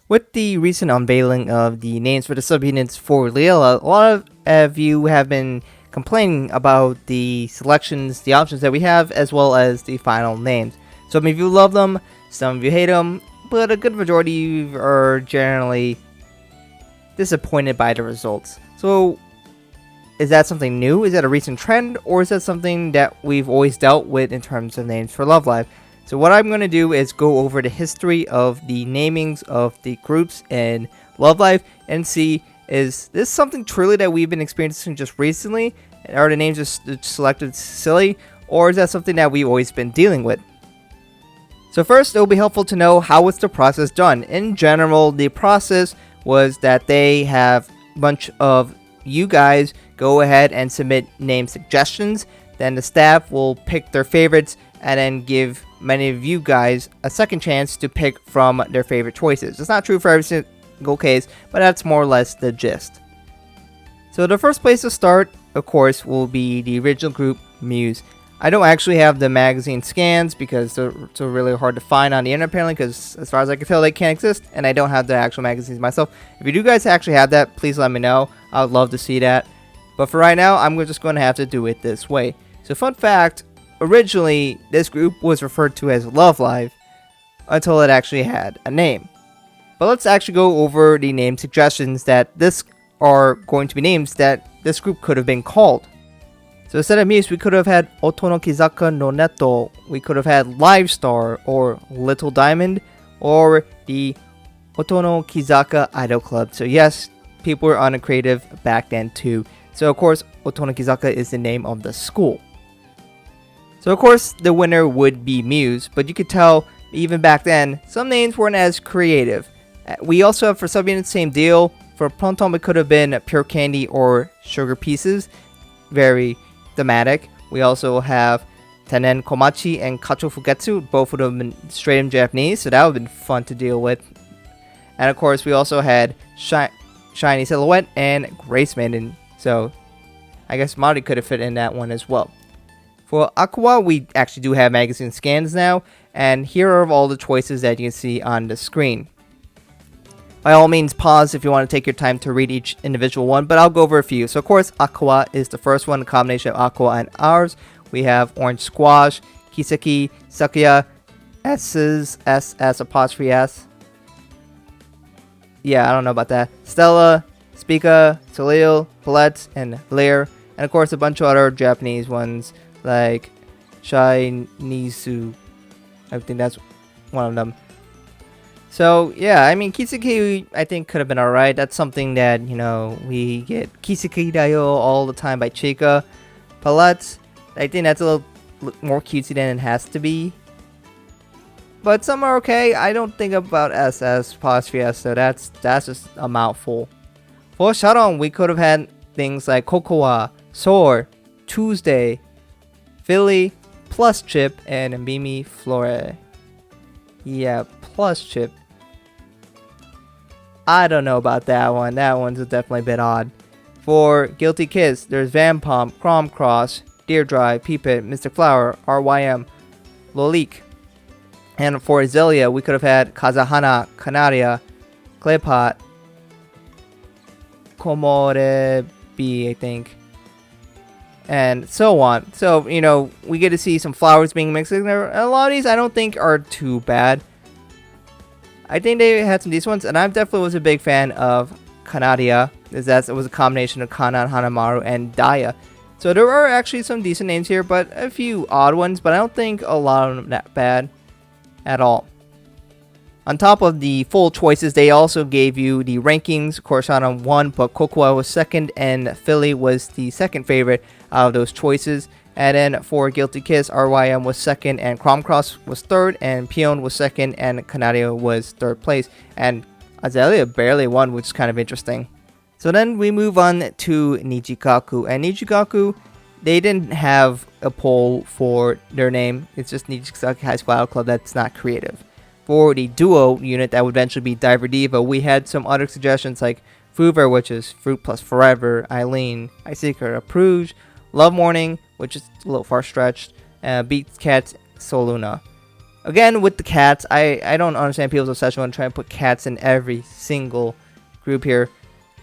With the recent unveiling of the names for the subunits for Liella, a lot of you have been complaining about the selections, the options that we have, as well as the final names. Some of you love them, some of you hate them, but a good majority are generally disappointed by the results. So, is that something new? Is that a recent trend? Or is that something that we've always dealt with in terms of names for Love Live? So what I'm going to do is go over the history of the namings of the groups in Love Live and see, is this something truly that we've been experiencing just recently? Are the names just selected silly? Or is that something that we've always been dealing with? So first, it will be helpful to know how was the process done. In general, the process was that they have a bunch of you guys go ahead and submit name suggestions. Then the staff will pick their favorites and then give many of you guys a second chance to pick from their favorite choices. It's not true for every single case, but that's more or less the gist. So the first place to start, of course, will be the original group, Muse. I don't actually have the magazine scans because they're really hard to find on the internet apparently, because as far as I can tell they can't exist, and I don't have the actual magazines myself. If you do guys actually have that, please let me know. I would love to see that. But for right now, I'm just going to have to do it this way. So fun fact, originally this group was referred to as Love Live until it actually had a name. But let's actually go over the name suggestions that this are going to be names that this group could have been called. So instead of Muse, we could have had Otonokizaka no Neto, we could have had Live Star or Little Diamond, or the Otonokizaka Idol Club. So yes, people were uncreative back then too. So of course, Otonokizaka is the name of the school. So of course, the winner would be Muse, but you could tell even back then, some names weren't as creative. We also have for subunits, same deal. For Pronton, it could have been Pure Candy or Sugar Pieces. Very thematic. We also have Tenen Komachi and Kacho Fugetsu, both of them in straight in Japanese, so that would have been fun to deal with. And of course, we also had Shiny Silhouette and Grace Maiden, so I guess Mari could have fit in that one as well. For Aqours, we actually do have magazine scans now, and here are all the choices that you can see on the screen. By all means, pause if you want to take your time to read each individual one, but I'll go over a few. So of course, Aqours is the first one, a combination of Aqours and Ours. We have Orange Squash, Kiseki, Sakuya, S's, S apostrophe S. Yeah, I don't know about that. Stella, Spica, Solil, Palette, and Lear. And of course, a bunch of other Japanese ones like Shai Nisu. I think that's one of them. So yeah, I mean, Kiseki I think could have been alright. That's something that, you know, we get Kiseki Dayo all the time by Chika. Palette, I think that's a little more cutesy than it has to be. But some are okay. I don't think about SS apostrophe S, so that's just a mouthful. For Sharon, we could have had things like Cocoa, Soar, Tuesday, Philly, Plus Chip, and Mimi Flore. Yeah, Plus Chip. I don't know about that one. That one's definitely a bit odd. For Guilty Kiss, there's Vampomp, Crom Cross, Deer Drive, Peepit, Mr. Flower, RYM, Lolik. And for Zelia, we could have had Kazahana, Canaria, Claypot, Komorebi, I think, and so on. So, you know, we get to see some flowers being mixed in there. A lot of these I don't think are too bad. I think they had some decent ones, and I definitely was a big fan of Canaria, as it was a combination of Kanan, Hanamaru, and Daya. So there are actually some decent names here, but a few odd ones, but I don't think a lot of them that bad at all. On top of the full choices, they also gave you the rankings. Of course, Coruscant won, but Cocoa was second, and Philly was the second favorite out of those choices. And then for Guilty Kiss, RYM was second, and Cromcross was third, and Pion was second, and Canario was third place. And Azalea barely won, which is kind of interesting. So then we move on to Nijigaku. And Nijigaku, they didn't have a poll for their name. It's just Nijigaku High School Idol Club that's not creative. For the duo unit that would eventually be Diver Diva, we had some other suggestions like Fuver, which is Fruit Plus Forever, Eileen, I Seeker, Aprouge, Love Morning, which is a little far stretched, Beats Cat, Soluna. Again, with the cats, I don't understand people's obsession on trying to put cats in every single group here.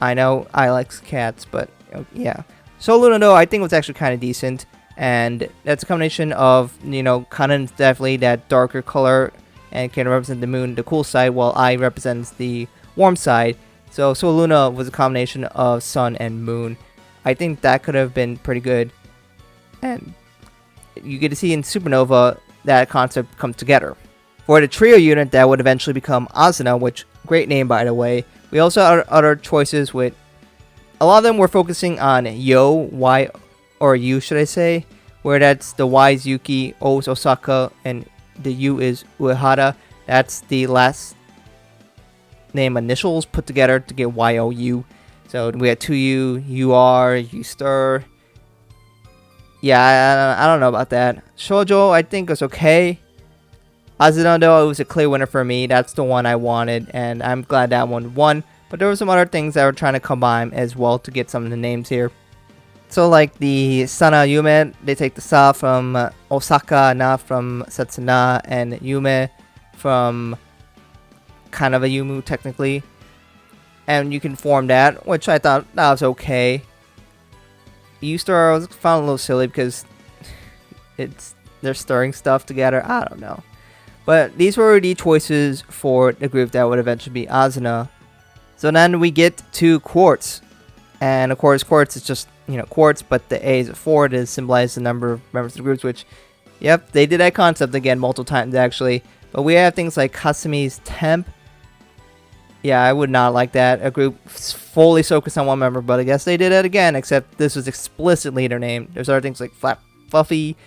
I know I like cats, but yeah. So Luna, though, I think was actually kind of decent. And that's a combination of, Kanan's definitely that darker color and can represent the moon, the cool side, while I represents the warm side. So Luna was a combination of sun and moon. I think that could have been pretty good. And you get to see in Supernova that concept comes together. For the trio unit that would eventually become Asuna, which, great name by the way, we also had other choices with, a lot of them were focusing on Yo, Y, or U should I say, where that's the Y is Yuki, O is Osaka, and the U is Uehara. That's the last name initials put together to get YOU. So we had 2U, UR, U-Star. Yeah, I don't know about that. Shoujo, I think was okay. Azuna, though, it was a clear winner for me. That's the one I wanted, and I'm glad that one won. But there were some other things that were trying to combine as well to get some of the names here. So, like the Sana Yume, they take the Sa from Osaka, Na from Setsuna, and Yume from kind of a Yumu, technically. And you can form that, which I thought that was okay. U-Star I found a little silly because they're stirring stuff together. I don't know. But these were the choices for the group that would eventually be Asuna. So then we get to Quartz. And of course, Quartz is just, Quartz, but the A is a 4 to symbolize the number of members of the groups, which, yep, they did that concept again multiple times actually. But we have things like Kasumi's Temp. Yeah, I would not like that. A group fully focused on one member, but I guess they did it again, except this was explicitly their name. There's other things like Flap Fluffy.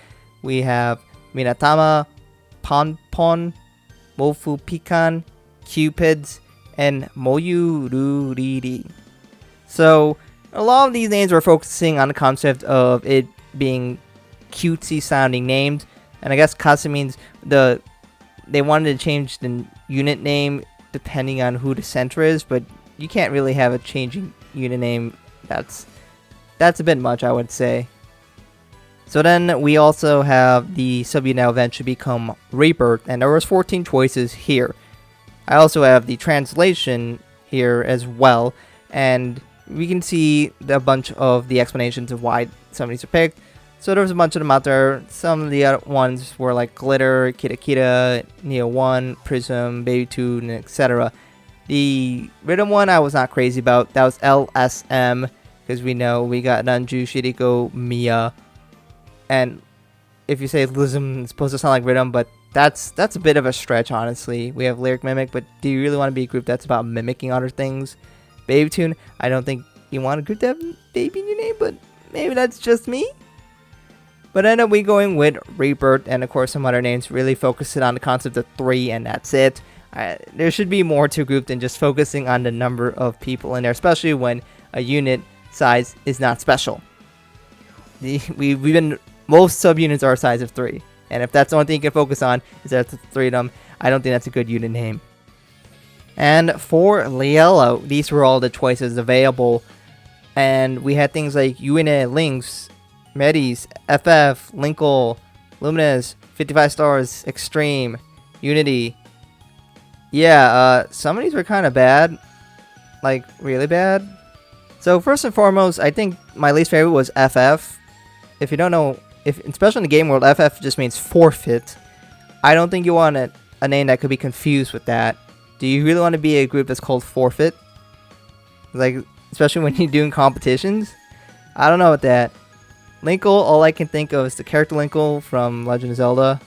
We have Minatama, Ponpon, Mofu Pikan, Cupids, and Moyururiri. So, a lot of these names were focusing on the concept of it being cutesy sounding names. And I guess Kasumi's, they wanted to change the unit name depending on who the center is, but you can't really have a changing unit name. That's a bit much, I would say. So then we also have the subunit eventually become Rebirth, and there was 14 choices here. I also have the translation here as well, and we can see a bunch of the explanations of why some of these are picked. So there was a bunch of them out there. Some of the other ones were like Glitter, Kita Kita, Neo 1, Prism, Baby 2, and etc. The rhythm one I was not crazy about. That was LSM, because we know we got Nanju, Shiriko, Mia. And if you say Lism, it's supposed to sound like rhythm, but that's a bit of a stretch, honestly. We have Lyric Mimic, but do you really want to be a group that's about mimicking other things? Baby Tune, I don't think you want a group to have baby in your name, but maybe that's just me. But end up we going with Rebirth, and of course some other names really focusing on the concept of 3, and that's it. There should be more to a group than just focusing on the number of people in there, especially when a unit size is not special. Most subunits are a size of 3, and if that's the only thing you can focus on is that 3 of them, I don't think that's a good unit name. And for Liella, these were all the choices available, and we had things like Uine, Lynx, Medis, FF, Linkle, Luminous, 55 Stars, Extreme, Unity. Yeah, some of these were kind of bad. Like, really bad. So, first and foremost, I think my least favorite was FF. If you don't know, especially in the game world, FF just means forfeit. I don't think you want a name that could be confused with that. Do you really want to be a group that's called Forfeit? Like, especially when you're doing competitions? I don't know about that. Linkle, all I can think of is the character Linkle from Legend of Zelda.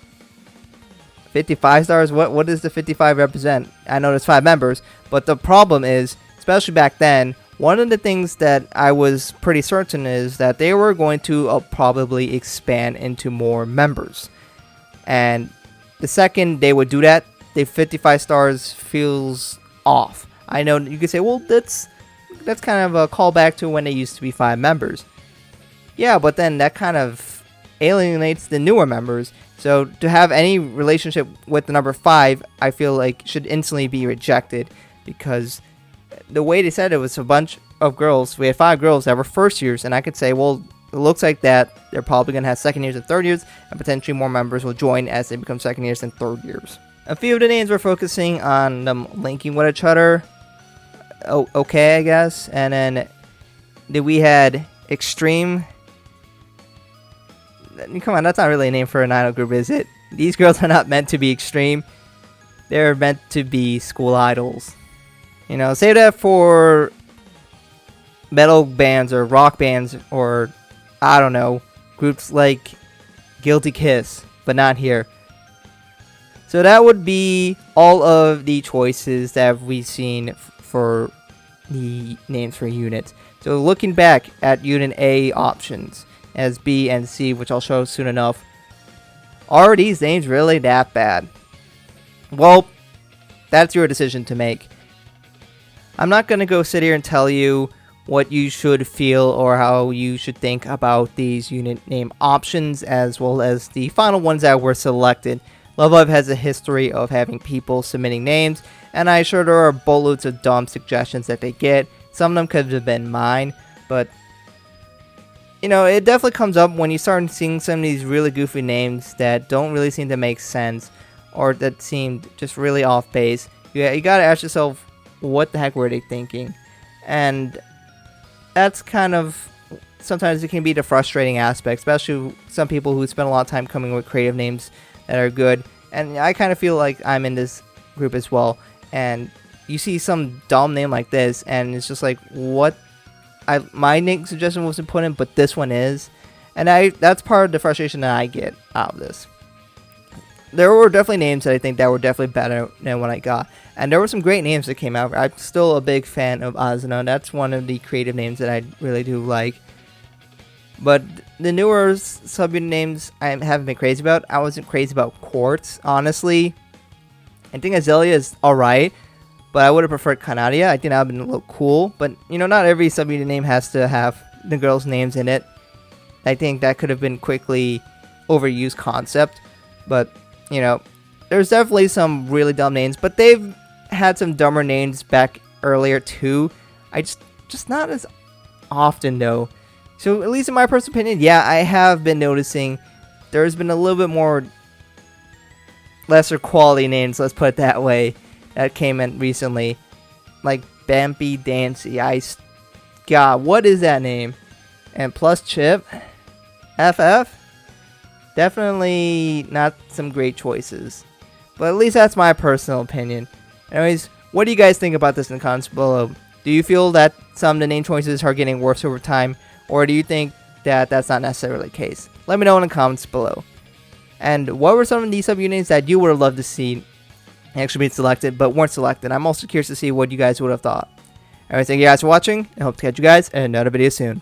55 stars, what does the 55 represent? I know there's 5 members, but the problem is, especially back then, one of the things that I was pretty certain is that they were going to probably expand into more members. And the second they would do that, the 55 stars feels off. I know you could say, well, that's kind of a callback to when they used to be 5 members. Yeah, but then that kind of alienates the newer members. So to have any relationship with the number 5, I feel like should instantly be rejected, because the way they said it was a bunch of girls. We had 5 girls that were first years, and I could say, well, it looks like that they're probably going to have second years and third years, and potentially more members will join as they become second years and third years. A few of the names we're focusing on them linking with each other. Oh, okay, I guess. And then we had Extreme. Come on, that's not really a name for an idol group, is it? These girls are not meant to be extreme. They're meant to be school idols. You know, save that for metal bands or rock bands or, I don't know, groups like Guilty Kiss, but not here. So that would be all of the choices that we've seen for the names for units. So looking back at Unit A options as B and C, which I'll show soon enough, are these names really that bad? Well, that's your decision to make. I'm not going to go sit here and tell you what you should feel or how you should think about these unit name options, as well as the final ones that were selected. Love Live has a history of having people submitting names, and I'm sure there are boatloads of dumb suggestions that they get. Some of them could have been mine, but you know, it definitely comes up when you start seeing some of these really goofy names that don't really seem to make sense, or that seemed just really off base. You gotta ask yourself, what the heck were they thinking? And that's kind of, sometimes it can be the frustrating aspect, especially some people who spend a lot of time coming with creative names that are good. And I kind of feel like I'm in this group as well. And you see some dumb name like this, and it's just like, what? My name suggestion wasn't put in, but this one is. And that's part of the frustration that I get out of this. There were definitely names that I think that were definitely better than what I got. And there were some great names that came out. I'm still a big fan of Asuna. That's one of the creative names that I really do like. But the newer sub-unit names I haven't been crazy about. I wasn't crazy about Quartz, honestly. I think Azalea is alright, but I would have preferred Kanadia. I think that would have been a little cool. But, you know, not every sub-unit name has to have the girls' names in it. I think that could have been quickly overused concept. But, you know, there's definitely some really dumb names. But they've had some dumber names back earlier, too. I just not as often, though. So, at least in my personal opinion, yeah, I have been noticing there's been a little bit more lesser quality names, let's put it that way, that came in recently. Like Bambi Dancy. God, what is that name? And plus Chip. FF? Definitely not some great choices. But at least that's my personal opinion. Anyways, what do you guys think about this in the comments below? Do you feel that some of the name choices are getting worse over time? Or do you think that that's not necessarily the case? Let me know in the comments below. And what were some of these sub-units that you would have loved to see actually be selected but weren't selected? I'm also curious to see what you guys would have thought. Anyways, thank you guys for watching. I hope to catch you guys in another video soon.